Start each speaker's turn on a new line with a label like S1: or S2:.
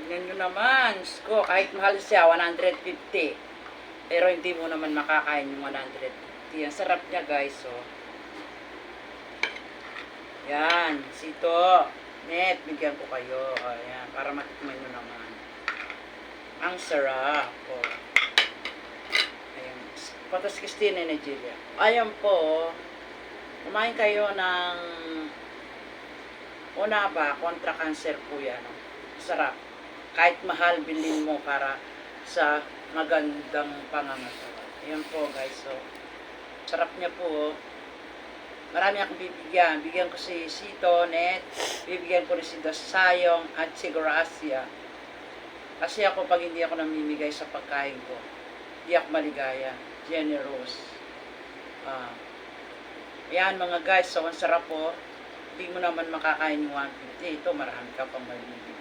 S1: Tignan nyo naman. Ko, kahit mahal siya, 150. Pero hindi mo naman makakain yung 150. Ang sarap niya, guys. So, yan. Sito. Net, bigyan ko kayo. Ayan, para matikman nyo naman. Ang sarap. Oh. Ayan. Patas Christine Nigeria. Ayan po. Kumain kayo ng una ba, kontra cancer po yan. Sarap. Kahit mahal, bilhin mo para sa magandang pangangatawan. Ayan po, guys. So, sarap niya po. Marami akong bibigyan. Bigyan ko si Sito, Net. Bibigyan ko rin si Dasayong at si Gracia. Kasi ako, pag hindi ako namimigay sa pagkain ko, hindi ako maligaya. Generous. Ayan mga guys. So, ang sarap po. Hindi mo naman makakain yung 150. Ito, marami ka pang malibig.